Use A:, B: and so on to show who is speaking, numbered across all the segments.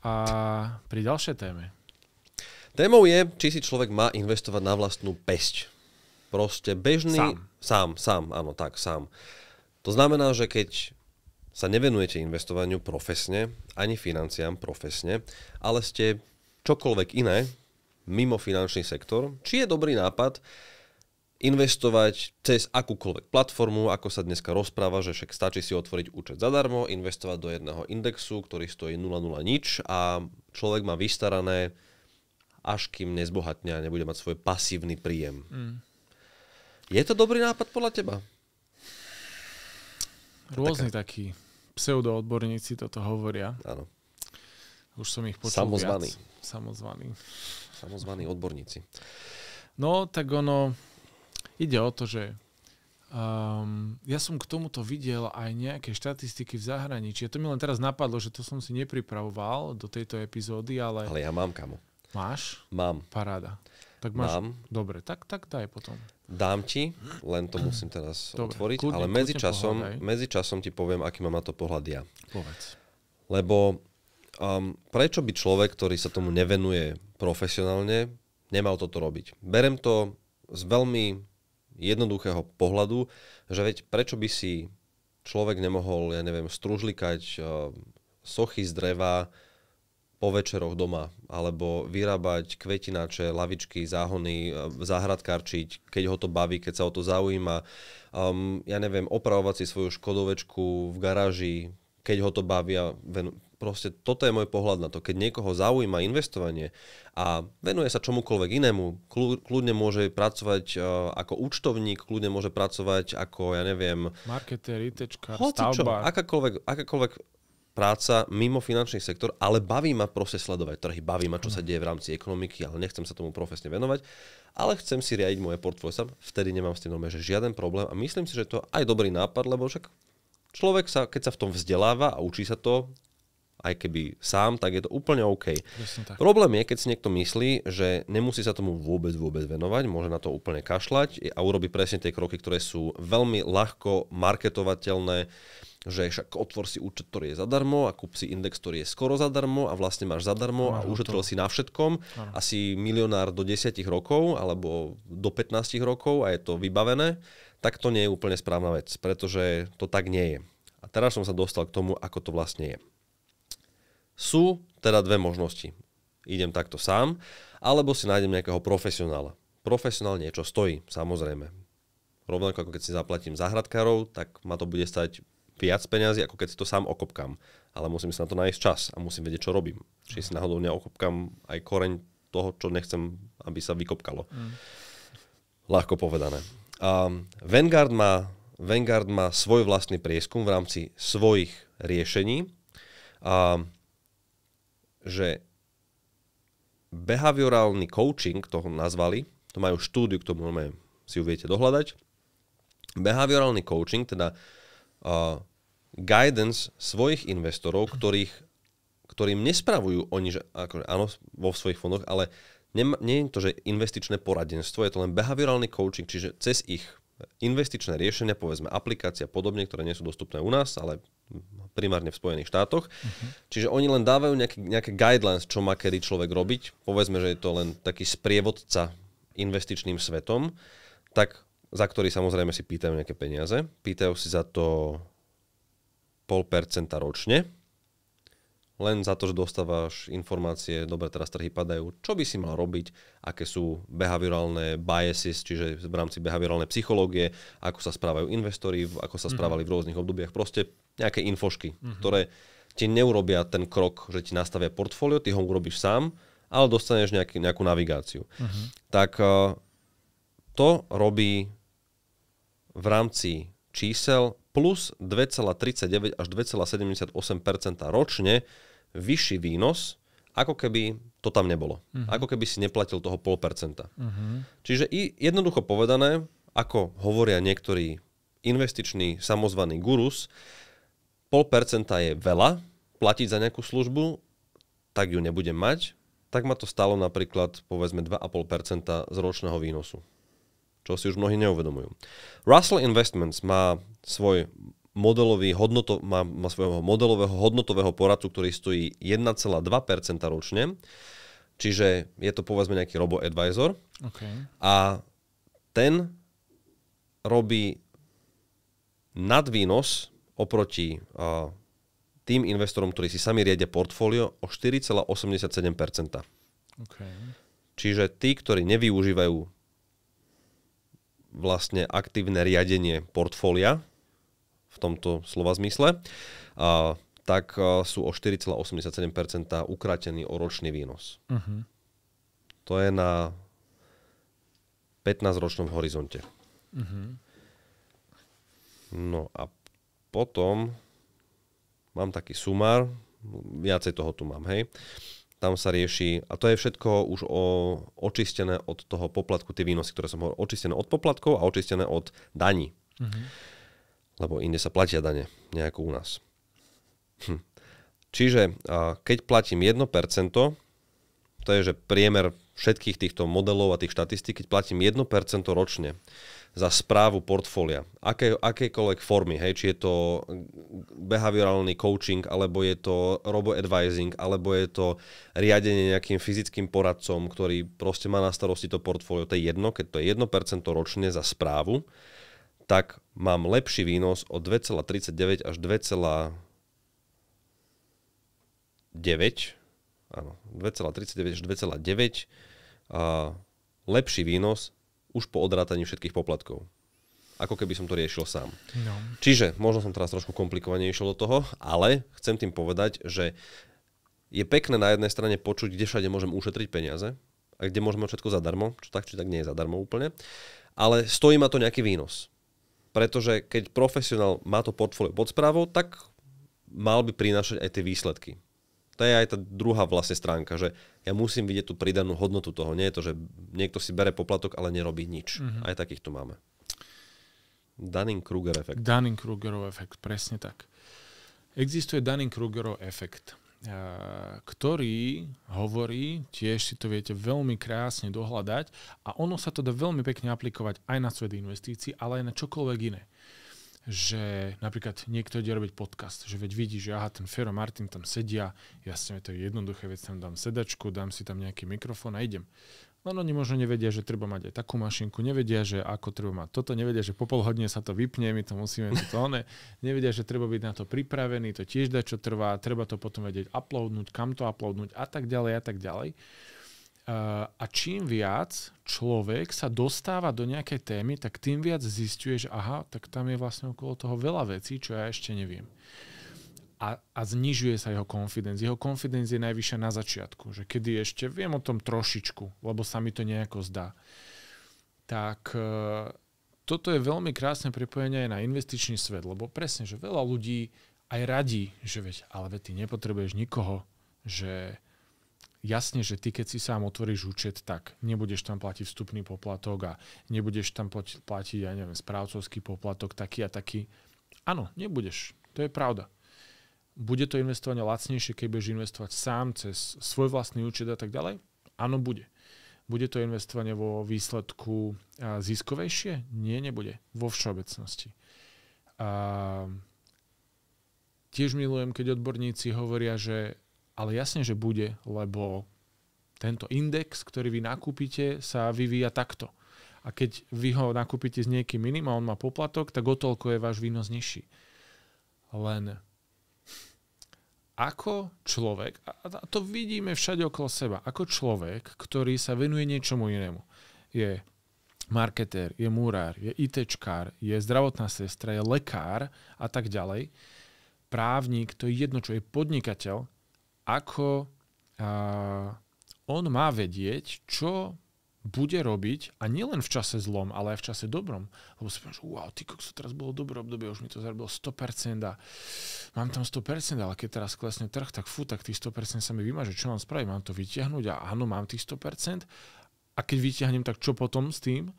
A: A pri ďalšej téme.
B: Témou je, či si človek má investovať na vlastnú päsť. Proste bežný... Sám, áno, tak, sám. To znamená, že keď sa nevenujete investovaniu profesne, ani financiám profesne, ale ste čokoľvek iné, mimo finančný sektor, či je dobrý nápad investovať cez akúkoľvek platformu, ako sa dneska rozpráva, že však stačí si otvoriť účet zadarmo, investovať do jedného indexu, ktorý stojí 0,0 nič a človek má vystarané, až kým nezbohatne a nebude mať svoj pasívny príjem. Je to dobrý nápad podľa teba?
A: Rôzni takí pseudoodborníci toto hovoria.
B: Áno.
A: Už som ich počul viac.
B: Samozvaní odborníci.
A: No, tak ono... Ide o to, že ja som k tomuto videl aj nejaké štatistiky v zahraničí. To mi len teraz napadlo, že to som si nepripravoval do tejto epizódy, ale...
B: Ale ja mám, kamo.
A: Máš?
B: Mám.
A: Paráda. Tak máš...
B: Mám.
A: Dobre, tak daj potom.
B: Dám ti, len to musím teraz otvoriť,
A: kľudne,
B: ale medzičasom ti poviem, aký mám na to pohľad ja.
A: Povedz.
B: Lebo prečo by človek, ktorý sa tomu nevenuje profesionálne, nemal toto robiť? Berem to z veľmi jednoduchého pohľadu, že veď prečo by si človek nemohol, ja neviem, stružlikať sochy z dreva po večeroch doma, alebo vyrábať kvetinače, lavičky, záhony, záhradkárčiť, keď ho to baví, keď sa o to zaujíma, ja neviem, opravovať si svoju škodovečku v garáži, keď ho to baví. Proste toto je môj pohľad na to. Keď niekoho zaujíma investovanie a venuje sa čomukoľvek inému, kľudne môže pracovať ako účtovník, kľudne môže pracovať ako, ja neviem...
A: marketér, ITčkár,
B: stavbár. Akákoľvek práca mimo finančný sektor, ale baví ma proste sledovať trhy, baví ma, čo sa deje v rámci ekonomiky, ale nechcem sa tomu profesne venovať, ale chcem si riadiť moje portfólio. Vtedy nemám s tým normálne, že žiaden problém a myslím si, že to aj dobrý nápad, lebo však človek sa, keď sa v tom vzdeláva a učí sa to, aj keby sám, tak je to úplne OK. Problém je, keď si niekto myslí, že nemusí sa tomu vôbec venovať, môže na to úplne kašľať a urobiť presne tie kroky, ktoré sú veľmi ľahko marketovateľné, že však otvor si účet, ktorý je zadarmo a kúp si index, ktorý je skoro zadarmo a vlastne máš zadarmo a ušetril si na všetkom a si milionár do 10 rokov alebo do 15 rokov a je to vybavené, tak to nie je úplne správna vec, pretože to tak nie je. A teraz som sa dostal k tomu, ako to vlastne je. Sú teda dve možnosti. Idem takto sám, alebo si nájdem nejakého profesionála. Profesionál niečo stojí, samozrejme. Rovnako ako keď si zaplatím záhradkárov, tak ma to bude stať viac peňazí, ako keď si to sám okopkám. Ale musím si na to nájsť čas a musím vedieť, čo robím. Či si náhodou neokopkám aj koreň toho, čo nechcem, aby sa vykopkalo. Ľahko povedané. Vanguard má svoj vlastný prieskum v rámci svojich riešení. Že behaviorálny coaching, to nazvali, to majú štúdiu, k tomu si ju viete dohľadať. Behaviorálny coaching, teda guidance svojich investorov, ktorým nespravujú oni, že akože, áno, vo svojich fondoch, ale nie je to, že investičné poradenstvo, je to len behaviorálny coaching, čiže cez ich investičné riešenia, povedzme aplikácia podobne, ktoré nie sú dostupné u nás, ale primárne v Spojených štátoch. Čiže oni len dávajú nejaké guidelines, čo má kedy človek robiť. Povedzme, že je to len taký sprievodca investičným svetom, tak za ktorý samozrejme si pýtajú nejaké peniaze. Pýtajú si za to 0,5% ročne. Len za to, že dostávaš informácie, dobre, teraz trhy padajú, čo by si mal robiť, aké sú behaviorálne biases, čiže v rámci behaviorálnej psychológie, ako sa správajú investori, ako sa správali v rôznych obdobiach. Proste nejaké infošky, ktoré ti neurobia ten krok, že ti nastavia portfólio, ty ho urobíš sám, ale dostaneš nejakú navigáciu. Tak to robí v rámci čísel plus 2,39 až 2,78% ročne vyšší výnos, ako keby to tam nebolo. Ako keby si neplatil toho 0,5%. Čiže jednoducho povedané, ako hovoria niektorí investiční samozvaní gurus, 0,5% je veľa, platiť za nejakú službu, tak ju nebudem mať, tak ma to stalo napríklad povedzme 2,5% z ročného výnosu. Čo si už mnohí neuvedomujú. Russell Investments má svoj má svojho modelového hodnotového poradcu, ktorý stojí 1,2% ročne, čiže je to povedzme nejaký robo-advisor.
A: Okay.
B: A ten robí nadvýnos oproti tým investorom, ktorí si sami riadia portfólio, o 4,87%.
A: Okay.
B: Čiže tí, ktorí nevyužívajú vlastne aktívne riadenie portfólia v tomto slova zmysle, tak sú o 4,87% ukrátení o ročný výnos. Uh-huh. To je na 15-ročnom horizonte. Uh-huh. No a potom mám taký sumár, viacej toho tu mám, hej. Tam sa rieši, a to je všetko už očistené od toho poplatku, tie výnosy, ktoré som hovoril, očistené od poplatkov a očistené od daní. Uh-huh. Lebo inde sa platia dane, nejako u nás. Čiže keď platím 1%, to je, že priemer všetkých týchto modelov a tých štatistík, keď platím 1% ročne za správu portfólia, akejkoľvek formy, hej, či je to behaviorálny coaching, alebo je to robo-advising, alebo je to riadenie nejakým fyzickým poradcom, ktorý proste má na starosti to portfólio, to je jedno, keď to je 1% ročne za správu, tak mám lepší výnos od 2,39 až 2,9, áno, 2,39 až 2,9 lepší výnos už po odrátaní všetkých poplatkov. Ako keby som to riešil sám. No. Čiže, možno som teraz trošku komplikovane išiel do toho, ale chcem tým povedať, že je pekné na jednej strane počuť, kde všade môžem ušetriť peniaze a kde môžeme všetko zadarmo, čo tak či tak nie je zadarmo úplne, ale stojí ma to nejaký výnos. Pretože keď profesionál má to portfólio pod správou, tak mal by prinášať aj tie výsledky. To je aj tá druhá vlastne stránka, že ja musím vidieť tú pridanú hodnotu toho. Nie je to, že niekto si bere poplatok, ale nerobí nič. Mm-hmm. Aj takých tu máme. Dunning-Kruger efekt.
A: Dunning-Krugerov efekt, presne tak. Existuje Dunning-Krugerov efekt, ktorý hovorí, tiež si to viete veľmi krásne dohľadať a ono sa to dá veľmi pekne aplikovať aj na svet investícií, ale aj na čokoľvek iné. Že napríklad niekto ide robiť podcast, že veď vidí, že aha, ten Fero Martin tam sedia, jasne to je jednoduché, veď tam dám sedačku, dám si tam nejaký mikrofón a idem. Len oni možno nevedia, že treba mať aj takú mašinku, nevedia, že ako treba mať toto, nevedia, že po pol hodine sa to vypne, my to musíme nevedia, že treba byť na to pripravený, to tiež dá, čo trvá, treba to potom vedieť uploadnúť, kam to uploadnúť a tak ďalej a tak ďalej. A čím viac človek sa dostáva do nejakej témy, tak tým viac zisťuje, že aha, tak tam je vlastne okolo toho veľa vecí, čo ja ešte neviem. A znižuje sa jeho confidence. Jeho confidence je najvyššia na začiatku, že kedy ešte viem o tom trošičku, lebo sa mi to nejako zdá. Tak toto je veľmi krásne prepojenie aj na investičný svet, lebo presne, že veľa ľudí aj radí, že veď, ale veď ty nepotrebuješ nikoho, že jasne, že ty, keď si sám otvoríš účet, tak nebudeš tam platiť vstupný poplatok a nebudeš tam platiť, ja neviem, správcovský poplatok taký a taký. Áno, nebudeš. To je pravda. Bude to investovanie lacnejšie, keď budeš investovať sám cez svoj vlastný účet a tak ďalej? Áno, bude. Bude to investovanie vo výsledku ziskovejšie? Nie, nebude. Vo všeobecnosti. Tiež milujem, keď odborníci hovoria, že ale jasne, že bude, lebo tento index, ktorý vy nakúpite, sa vyvíja takto. A keď vy ho nakúpite s niekým iným a on má poplatok, tak o toľko je váš výnos nižší. Len ako človek, a to vidíme všade okolo seba, ako človek, ktorý sa venuje niečomu inému, je marketér, je múrár, je ITčkár, je zdravotná sestra, je lekár a tak ďalej, právnik, to je jedno, čo je podnikateľ, ako on má vedieť, čo bude robiť a nielen v čase zlom, ale aj v čase dobrom. Lebo si povieš, wow, ty kokso, teraz bolo dobré obdobie, už mi to zarobilo 100% a mám tam 100%, ale keď teraz klesne trh, tak tak tých 100% sa mi vymaže. Čo mám spraviť? Mám to vytiahnuť a áno, mám tých 100%. A keď vytiahnem, tak čo potom s tým?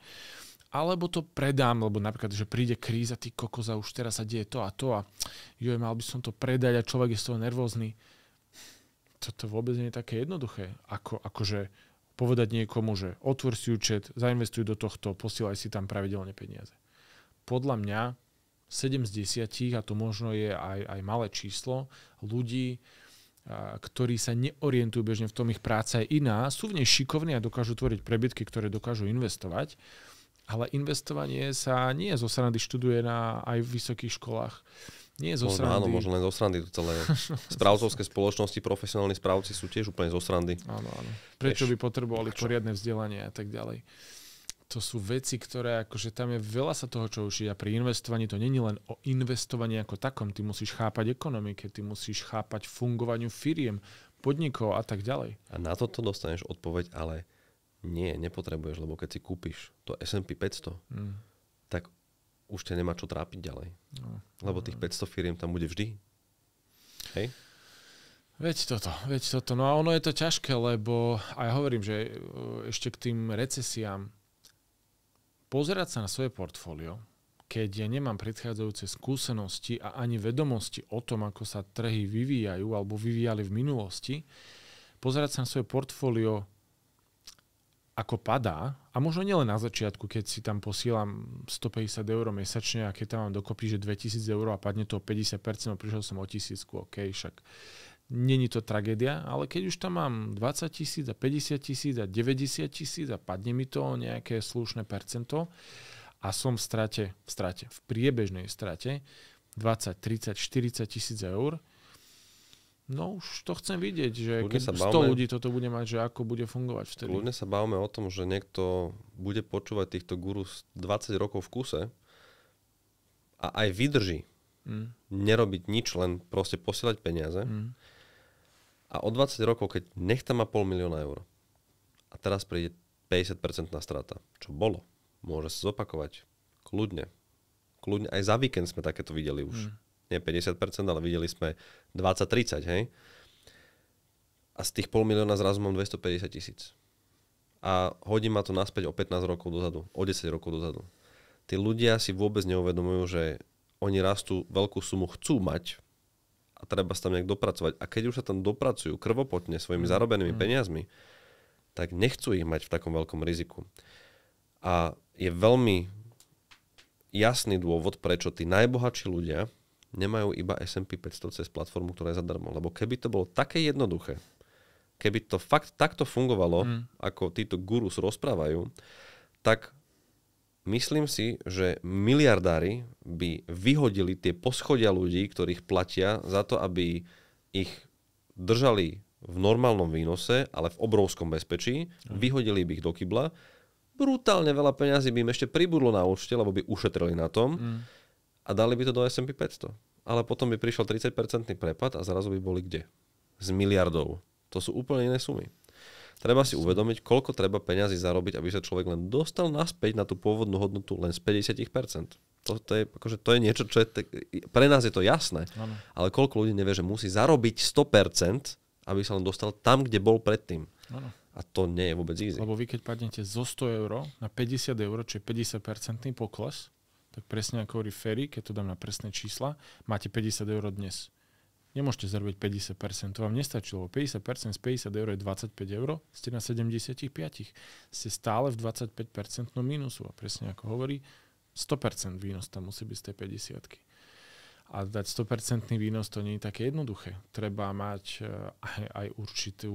A: Alebo to predám, lebo napríklad, že príde kríza, ty kokoza, už teraz sa deje to a joj, mal by som to predať a človek je z toho nervózny. Toto vôbec nie je také jednoduché, akože povedať niekomu, že otvor si účet, zainvestuj do tohto, posielaj si tam pravidelne peniaze. Podľa mňa 7 z 10, a to možno je aj malé číslo, ľudí, ktorí sa neorientujú bežne v tom, ich práca je iná, sú v nej šikovní a dokážu tvoriť prebytky, ktoré dokážu investovať, ale investovanie sa nie zo srandy študuje aj v vysokých školách. Nie zo srandy.
B: Áno, možno len zo srandy to celé. Správcovské spoločnosti, profesionálni správci sú tiež úplne zo srandy.
A: Áno. Prečo by potrebovali poriadne vzdelanie a tak ďalej. To sú veci, ktoré, akože tam je veľa sa toho, čo učiť. A pri investovaní to není len o investovaní ako takom. Ty musíš chápať ekonomike, ty musíš chápať fungovaniu firiem, podnikov a tak ďalej. A
B: na toto dostaneš odpoveď, ale nepotrebuješ, lebo keď si kúpiš to S&P 500, tak už ťa nemá čo trápiť ďalej. Lebo tých 500 firiem tam bude vždy. Hej?
A: Veď toto. No a ono je to ťažké, lebo a ja hovorím, že ešte k tým recesiám pozerať sa na svoje portfólio, keď ja nemám predchádzajúce skúsenosti a ani vedomosti o tom, ako sa trhy vyvíjajú alebo vyvíjali v minulosti, pozerať sa na svoje portfólio ako padá, a možno nielen na začiatku, keď si tam posielam 150 eur mesačne a keď tam mám dokopy, že 2000 eur a padne to o 50%, a prišiel som o 1000, OK, však není to tragédia, ale keď už tam mám 20 000 a 50 000 a 90 000 a padne mi to o nejaké slušné percento a som v strate, v priebežnej strate 20, 30, 40 tisíc eur, no už to chcem vidieť, že keď 100 ľudí toto bude mať, že ako bude fungovať vtedy.
B: Ľudne sa bavíme o tom, že niekto bude počúvať týchto gurus 20 rokov v kuse a aj vydrží nerobiť nič, len proste posielať peniaze. A o 20 rokov, keď nech tam má 500 000 eur a teraz príde 50% strata, čo bolo, môže sa zopakovať kľudne. Aj za víkend sme takéto videli už. Nie 50%, ale videli sme 20-30, hej? A z tých 500 000 zrazu mám 250 000. A hodí ma to naspäť o 15 rokov dozadu, o 10 rokov dozadu. Tí ľudia si vôbec neuvedomujú, že oni rastú, veľkú sumu chcú mať a treba sa tam nejak dopracovať. A keď už sa tam dopracujú krvopotne svojimi zarobenými peniazmi, tak nechcú ich mať v takom veľkom riziku. A je veľmi jasný dôvod, prečo tí najbohatší ľudia nemajú iba S&P 500 cez platformu, ktorá je zadarmo. Lebo keby to bolo také jednoduché, keby to fakt takto fungovalo, ako títo gurus rozprávajú, tak myslím si, že miliardári by vyhodili tie poschodia ľudí, ktorých platia za to, aby ich držali v normálnom výnose, ale v obrovskom bezpečí, vyhodili by ich do kybla, brutálne veľa peňazí by im ešte pribudlo na účte, lebo by ušetrili na tom, a dali by to do S&P 500. Ale potom by prišiel 30% prepad a zrazu by boli kde? Z miliardov. To sú úplne iné sumy. Treba si uvedomiť, koľko treba peňazí zarobiť, aby sa človek len dostal naspäť na tú pôvodnú hodnotu len z 50%. To je niečo, čo je pre nás je to jasné. Ano. Ale koľko ľudí nevie, že musí zarobiť 100%, aby sa len dostal tam, kde bol predtým. Ano. A to nie je vôbec easy.
A: Lebo vy keď padnete zo 100 eur na 50 eur, čo je 50% pokles, tak presne ako hovorí Ferry, keď to dám na presné čísla, máte 50 eur dnes. Nemôžete zarobiť 50%, to vám nestačí, lebo 50% z 50 eur je 25 eur, ste na 75. Ste stále v 25% mínusu a presne ako hovorí, 100% výnos tam musí byť z tej 50. A dať 100% výnos to nie je také jednoduché. Treba mať aj určitý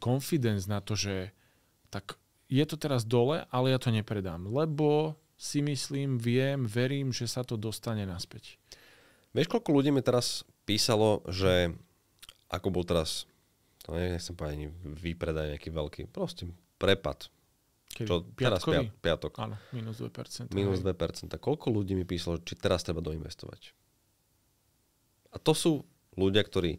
A: confidence na to, že tak je to teraz dole, ale ja to nepredám, lebo si myslím, verím, že sa to dostane naspäť.
B: Vieš, koľko ľudí mi teraz písalo, že ako bol teraz, to nechcem povedať ani výpredaj nejaký veľký, proste prepad. Čo teraz piatok.
A: Áno, minus 2%.
B: Minus 2%. Koľko ľudí mi písalo, či teraz treba doinvestovať? A to sú ľudia, ktorí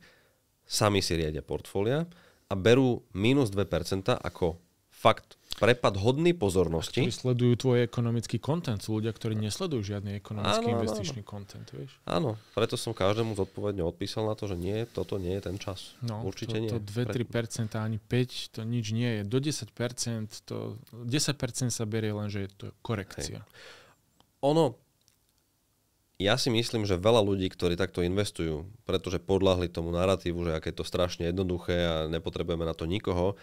B: sami si riadia portfólia a berú minus 2% ako fakt prepad hodný pozornosti.
A: Ktorí sledujú tvoj ekonomický content. Sú ľudia, ktorí nesledujú žiadny ekonomický investičný content. Vieš?
B: Áno, preto som každému zodpovedne odpísal na to, že nie, toto nie je ten čas.
A: No,
B: určite nie.
A: To 2-3%, ani 5%, to nič nie je. Do 10%, 10% sa berie len, že je to korekcia.
B: Ja si myslím, že veľa ľudí, ktorí takto investujú, pretože podľahli tomu naratívu, že aké je to strašne jednoduché a nepotrebujeme na to nikoho,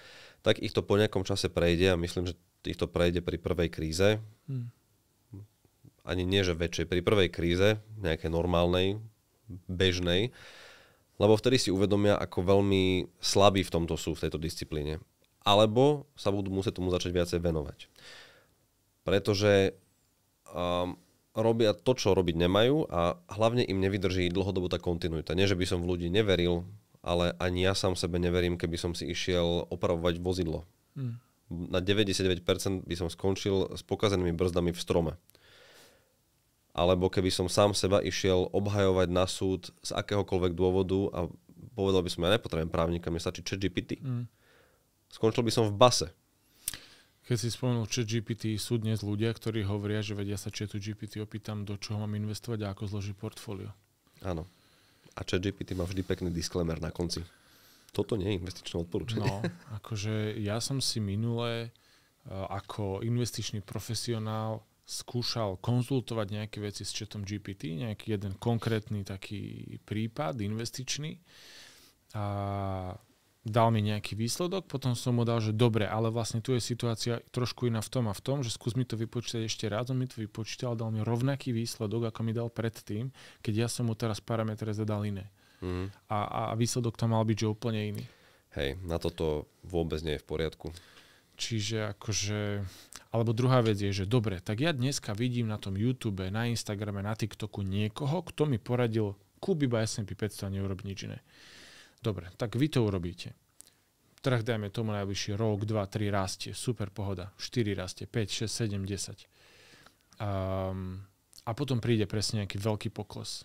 B: tak ich to po nejakom čase prejde a myslím, že ich to prejde pri prvej kríze. ani nie, že väčšej, pri prvej kríze, nejakej normálnej, bežnej, lebo vtedy si uvedomia, ako veľmi slabí v tomto sú v tejto disciplíne. Alebo sa budú musieť tomu začať viacej venovať. Pretože robia to, čo robiť nemajú a hlavne im nevydrží dlhodobo tá kontinuita. Nie, že by som v ľudí neveril, ale ani ja sám sebe neverím, keby som si išiel opravovať vozidlo. Na 99% by som skončil s pokazenými brzdami v strome. Alebo keby som sám seba išiel obhajovať na súd z akéhokoľvek dôvodu a povedal by som, ja nepotrebujem právnika, mne stačí ChatGPT. Skončil by som v base.
A: Keď si spomenul ChatGPT, sú dnes ľudia, ktorí hovoria, že vedia sa ChatGPT opýtam, do čoho mám investovať a ako zložiť portfólio.
B: Áno. A ChatGPT má vždy pekný disclaimer na konci. Toto nie je investičné odporúčanie.
A: No, akože ja som si minule ako investičný profesionál skúšal konzultovať nejaké veci s chatom GPT, nejaký jeden konkrétny taký prípad investičný a dal mi nejaký výsledok, potom som mu dal, že dobre, ale vlastne tu je situácia trošku iná v tom a v tom, že skús mi to vypočítať ešte raz, on mi to vypočítal, dal mi rovnaký výsledok, ako mi dal predtým, keď ja som mu teraz parametre zadal iné. A výsledok tam mal byť, že úplne iný.
B: Hej, na toto vôbec nie je v poriadku.
A: Čiže akože... Alebo druhá vec je, že dobre, tak ja dneska vidím na tom YouTube, na Instagrame, na TikToku niekoho, kto mi poradil kúp iba S&P 500 a neurob nič iné. Dobre, tak vy to urobíte. Trh, dajme tomu najbližší rok, 2, 3 rastie, super pohoda, 4 rastie, 5, 6, 7, 10. A potom príde presne nejaký veľký pokles.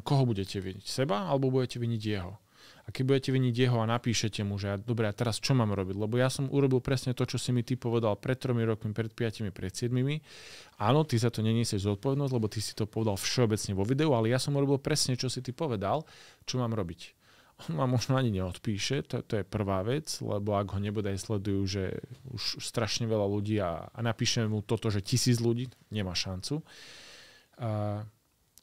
A: Koho budete viniť? Seba alebo budete viniť jeho? A keď budete viniť jeho a napíšete mu, že dobre, a teraz čo mám robiť? Lebo ja som urobil presne to, čo si mi ty povedal pred 3 rokmi, pred 5, pred 7. Áno, ty za to nenesieš zodpovednosť, lebo ty si to povedal všeobecne vo videu, ale ja som urobil presne, čo si ty povedal, čo mám robiť. On ma možno ani neodpíše, to je prvá vec, lebo ak ho nebodaj sledujú, že už strašne veľa ľudí a napíšeme mu toto, že 1000 ľudí, nemá šancu.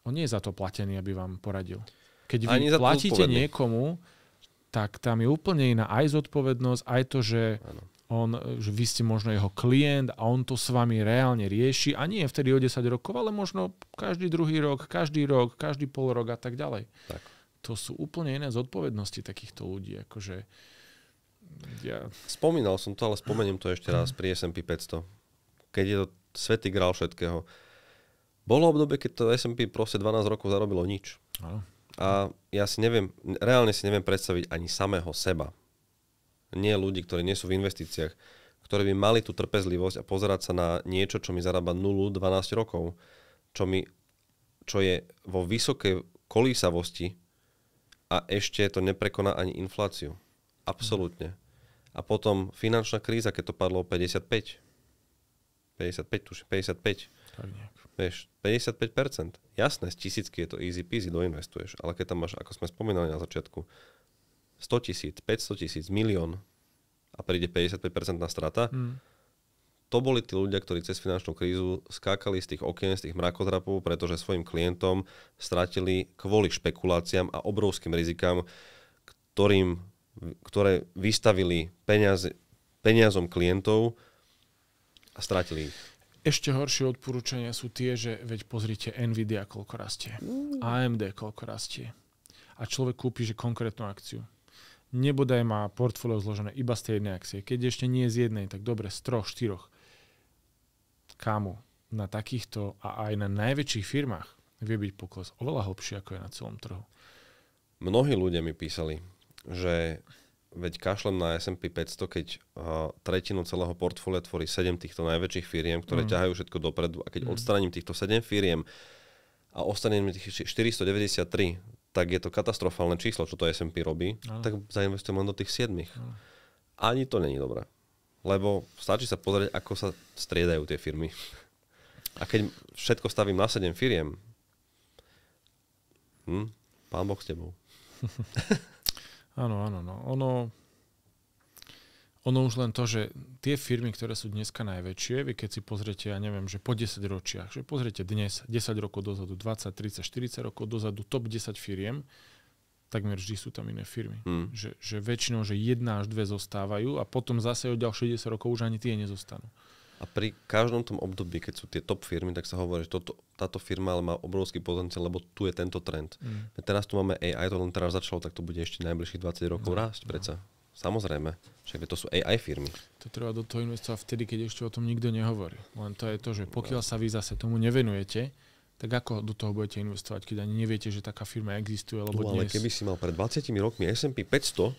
A: On nie je za to platený, aby vám poradil. Keď vy platíte niekomu, tak tam je úplne iná aj zodpovednosť, aj to, že vy ste možno jeho klient a on to s vami reálne rieši a nie vtedy o 10 rokov, ale možno každý druhý rok, každý pol rok a tak ďalej. Tak. To sú úplne iné zodpovednosti takýchto ľudí. Akože
B: Spomínal som to, ale spomeniem to ešte raz pri S&P 500. Keď je to svätý grál všetkého. Bolo obdobie, keď to S&P proste 12 rokov zarobilo nič.
A: Áno.
B: A ja reálne si neviem predstaviť ani samého seba. Nie ľudí, ktorí nie sú v investíciách, ktorí by mali tú trpezlivosť a pozerať sa na niečo, čo mi zarába 0, 12 rokov, čo je vo vysokej kolísavosti a ešte to neprekoná ani infláciu. Absolútne. A potom finančná kríza, keď to padlo 55.
A: Tak nejak.
B: Vieš, 55%. Jasné, z 1000 je to easy peasy, doinvestuješ. Ale keď tam máš, ako sme spomínali na začiatku, 100 000, 500 000, milión a príde 55% strata, to boli tí ľudia, ktorí cez finančnú krízu skákali z tých okien, z tých mrakodrapov, pretože svojim klientom stratili kvôli špekuláciám a obrovským rizikám, ktoré vystavili peniazom klientov a stratili ich.
A: Ešte horšie odporúčania sú tie, že veď pozrite Nvidia koľko rastie, AMD koľko rastie a človek kúpi že konkrétnu akciu. Nebodaj má portfólio zložené iba z tej jednej akcie. Keď ešte nie z jednej, tak dobre, z 3, 4. Kámo, na takýchto a aj na najväčších firmách vie byť pokles oveľa hlbší, ako je na celom trhu.
B: Mnohí ľudia mi písali, že veď kašlem na S&P 500, keď tretinu celého portfólia tvorí 7 týchto najväčších firiem, ktoré ťahajú všetko dopredu. A keď odstraním týchto 7 firiem a ostanem tých 493, tak je to katastrofálne číslo, čo to S&P robí, tak zainvestujem len do tých 7. Ani to není dobré. Lebo stačí sa pozrieť, ako sa striedajú tie firmy. A keď všetko stavím na 7 firiem, pán Boh s tebou.
A: Áno. Ono už len to, že tie firmy, ktoré sú dneska najväčšie, vy keď si pozriete, ja neviem, že po 10 ročiach, že pozriete dnes 10 rokov dozadu, 20, 30, 40 rokov dozadu top 10 firiem, takmer vždy sú tam iné firmy. Že väčšinou, že 1 až 2 zostávajú a potom zase od ďalších 10 rokov už ani tie nezostanú.
B: A pri každom tom období, keď sú tie top firmy, tak sa hovorí, že táto firma ale má obrovský potenciál, lebo tu je tento trend. Teraz tu máme AI, to len teraz začalo, tak to bude ešte najbližších 20 rokov rásť predsa. Samozrejme, však to sú AI firmy.
A: To treba do toho investovať vtedy, keď ešte o tom nikto nehovorí. Len to je to, že pokiaľ sa vy zase tomu nevenujete, tak ako do toho budete investovať, keď ani neviete, že taká firma existuje? Lebo
B: ale keby si mal pred 20 rokmi S&P 500,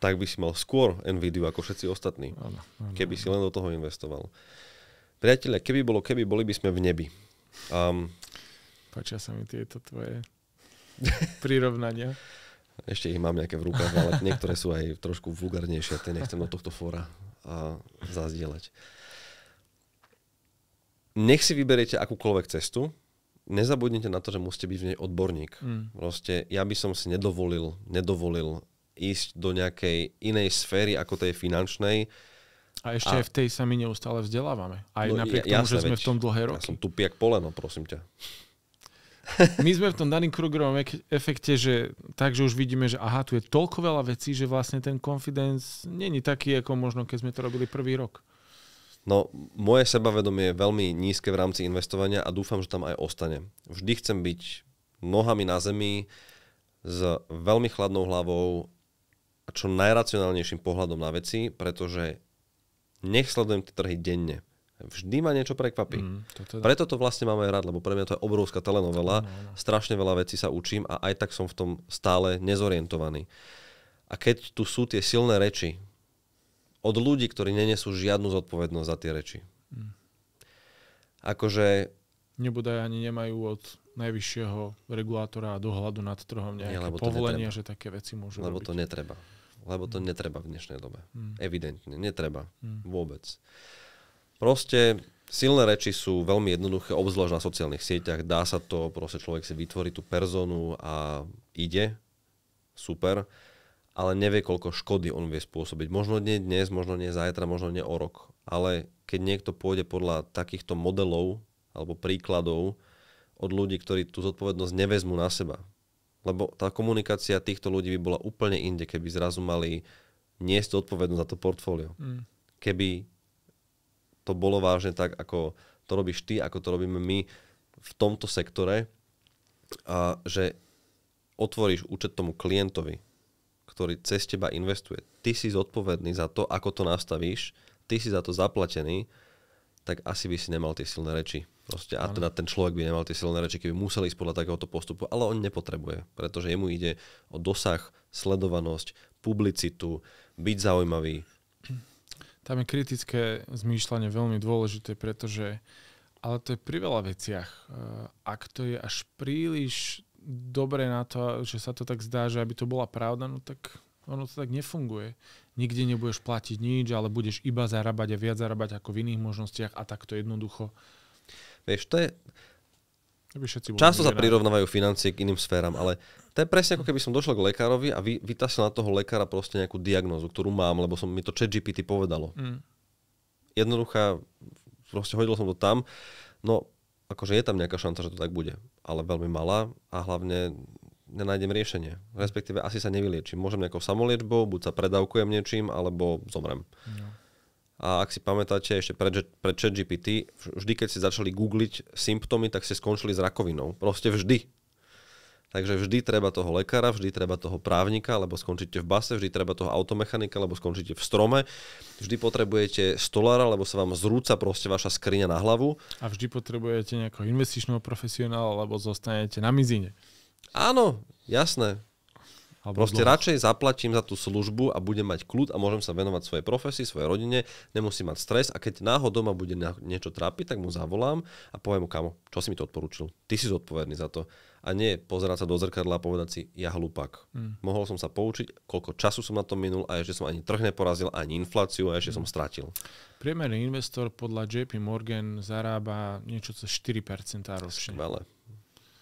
B: tak by si mal skôr Nvidiu ako všetci ostatní. Áno. Keby si len do toho investoval. Priatelia, keby boli by sme v nebi.
A: Páčia sa mi tieto tvoje prirovnania.
B: Ešte ich mám nejaké v rukách, ale niektoré sú aj trošku vulgárnejšie, tie nechcem do tohto fóra zazdieľať. Nech si vyberiete akúkoľvek cestu, nezabudnite na to, že musíte byť v nej odborník. Proste ja by som si nedovolil ísť do nejakej inej sféry ako tej finančnej.
A: A ešte aj v tej sa my neustále vzdelávame. Aj napriek tomu, že sme v tom dlhé roky.
B: Ja som tupiak poleno, prosím ťa.
A: My sme v tom Dunning-Krugerovom efekte, že takže už vidíme, že aha, tu je toľko veľa vecí, že vlastne ten confidence není taký, ako možno keď sme to robili prvý rok.
B: No, moje sebavedomie je veľmi nízke v rámci investovania a dúfam, že tam aj ostane. Vždy chcem byť nohami na zemi, s veľmi chladnou hlavou a čo najracionálnejším pohľadom na veci, pretože nech sledujem tie trhy denne. Vždy ma niečo prekvapí. Preto to vlastne máme rád, lebo pre mňa to je obrovská telenovela. Strašne veľa vecí sa učím a aj tak som v tom stále nezorientovaný. A keď tu sú tie silné reči od ľudí, ktorí nenesú žiadnu zodpovednosť za tie reči. Akože...
A: Nebodaj ani nemajú od najvyššieho regulátora a dohľadu nad trhom nejaké povolenia, že také veci môžu
B: robiť. Lebo to netreba v dnešnej dobe. Evidentne, netreba. Vôbec. Proste silné reči sú veľmi jednoduché, obzvlášť na sociálnych sieťach. Dá sa to, proste človek si vytvorí tú personu a ide. Super. Ale nevie, koľko škody on vie spôsobiť. Možno nie dnes, možno nie zajtra, možno nie o rok. Ale keď niekto pôjde podľa takýchto modelov alebo príkladov od ľudí, ktorí tú zodpovednosť nevezmú na seba. Lebo tá komunikácia týchto ľudí by bola úplne inde, keby zrazu mali niesť zodpovednosť za to portfólio. Keby to bolo vážne tak, ako to robíš ty, ako to robíme my v tomto sektore, a že otvoríš účet tomu klientovi, ktorý cez teba investuje. Ty si zodpovedný za to, ako to nastavíš, ty si za to zaplatený, tak asi by si nemal tie silné reči. Proste, a teda ten človek by nemal tie silné reči, keby musel ísť podľa takéhoto postupu, ale on nepotrebuje, pretože jemu ide o dosah, sledovanosť, publicitu, byť zaujímavý.
A: Tam je kritické zmýšľanie veľmi dôležité, pretože ale to je pri veľa veciach. Ak to je až príliš dobre na to, že sa to tak zdá, že aby to bola pravda, no tak ono to tak nefunguje. Nikde nebudeš platiť nič, ale budeš iba zarábať a viac zarábať ako v iných možnostiach a takto jednoducho.
B: Vieš, to je... Často sa prirovnávajú financie k iným sféram, ale to je presne ako keby som došiel k lekárovi a vytasil na toho lekára proste nejakú diagnózu, ktorú mám, lebo mi to ChatGPT povedalo. Jednoduchá, proste hodil som to tam, no akože je tam nejaká šanca, že to tak bude, ale veľmi malá a hlavne nenájdem riešenie. Respektíve asi sa nevyliečím. Môžem nejakou samoliečbou, buď sa predávkujem niečím, alebo zomrem. No. A ak si pamätáte, ešte pred ChatGPT, vždy, keď si začali googliť symptómy, tak ste skončili s rakovinou. Proste vždy. Takže vždy treba toho lekára, vždy treba toho právnika, lebo skončíte v base, vždy treba toho automechanika, lebo skončíte v strome. Vždy potrebujete stolára, lebo sa vám zrúca proste vaša skriňa na hlavu. A
A: vždy potrebujete nejakého investičného profesionála, lebo zostanete na mizine.
B: Áno, jasné. Proste radšej zaplatím za tú službu a budem mať kľud a môžem sa venovať svojej profesii, svojej rodine, nemusím mať stres a keď náhodou ma bude niečo trápiť, tak mu zavolám a poviem mu, kamo, čo si mi to odporúčil? Ty si zodpovedný za to. A nie pozerať sa do zrkadla a povedať si, ja hlupák. Mohol som sa poučiť, koľko času som na to minul a ešte som ani trh neporazil, ani infláciu a ešte som stratil.
A: Priemerný investor podľa JP Morgan zarába niečo cez 4% ročne.
B: Skvelé.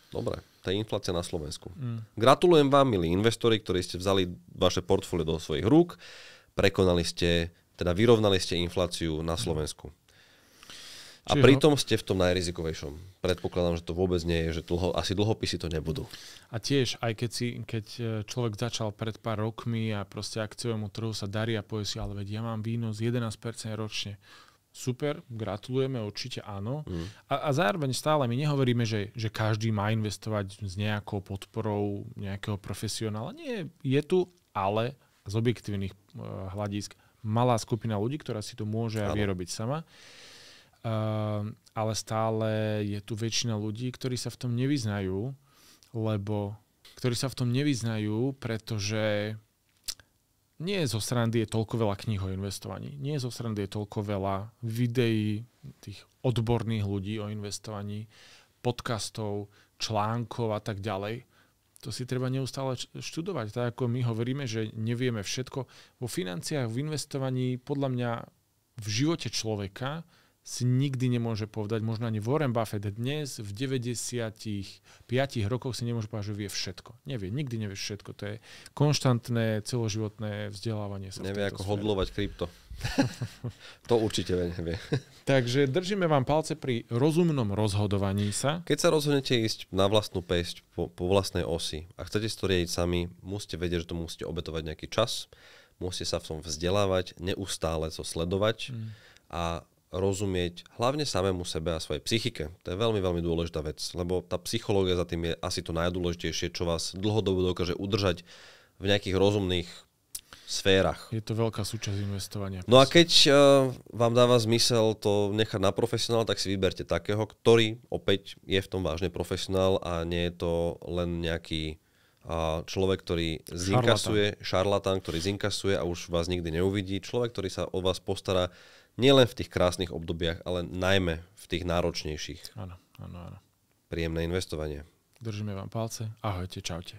B: Dobre, to je inflácia na Slovensku. Gratulujem vám, milí investori, ktorí ste vzali vaše portfólio do svojich rúk, vyrovnali ste infláciu na Slovensku. A pritom ste v tom najrizikovejšom. Predpokladám, že to vôbec nie je, že asi dlhopisy to nebudú.
A: A tiež, aj keď človek začal pred pár rokmi a proste akciovému trhu sa darí a povie si, ale veď ja mám výnos 11% ročne. super, gratulujeme, určite áno. A zároveň stále my nehovoríme, že každý má investovať s nejakou podporou nejakého profesionála. Nie, je tu ale z objektívnych hľadisk malá skupina ľudí, ktorá si to môže a vie robiť sama. Ale stále je tu väčšina ľudí, ktorí sa v tom nevyznajú, pretože nie zo srandy je toľko veľa kníh o investovaní. Nie zo srandy je toľko veľa videí tých odborných ľudí o investovaní, podcastov, článkov a tak ďalej. To si treba neustále študovať. Tak ako my hovoríme, že nevieme všetko. Vo financiách, v investovaní, podľa mňa v živote človeka si nikdy nemôže povedať, možno ani Warren Buffett dnes v 95 rokoch si nemôže povedať, že vie všetko. Nevie, nikdy nevie všetko. To je konštantné celoživotné vzdelávanie sa.
B: Nevie, ako hodlovať krypto. To určite nevie.
A: Takže držíme vám palce pri rozumnom rozhodovaní sa.
B: Keď sa rozhodnete ísť na vlastnú päsť po vlastnej osi a chcete si to riadiť sami, musíte vedieť, že to musíte obetovať nejaký čas, musíte sa v tom vzdelávať, neustále to sledovať a rozumieť hlavne samému sebe a svojej psychike. To je veľmi, veľmi dôležitá vec, lebo tá psychológia za tým je asi to najdôležitejšie, čo vás dlhodobo dokáže udržať v nejakých rozumných sférach.
A: Je to veľká súčasť investovania.
B: No a keď vám dáva zmysel to nechať na profesionál, tak si vyberte takého, ktorý opäť je v tom vážne profesionál a nie je to len nejaký človek, ktorý šarlatán, ktorý zinkasuje a už vás nikdy neuvidí. Človek, ktorý sa o vás postará nielen v tých krásnych obdobiach, ale najmä v tých náročnejších.
A: Áno.
B: Príjemné investovanie.
A: Držíme vám palce. Ahojte, čaute.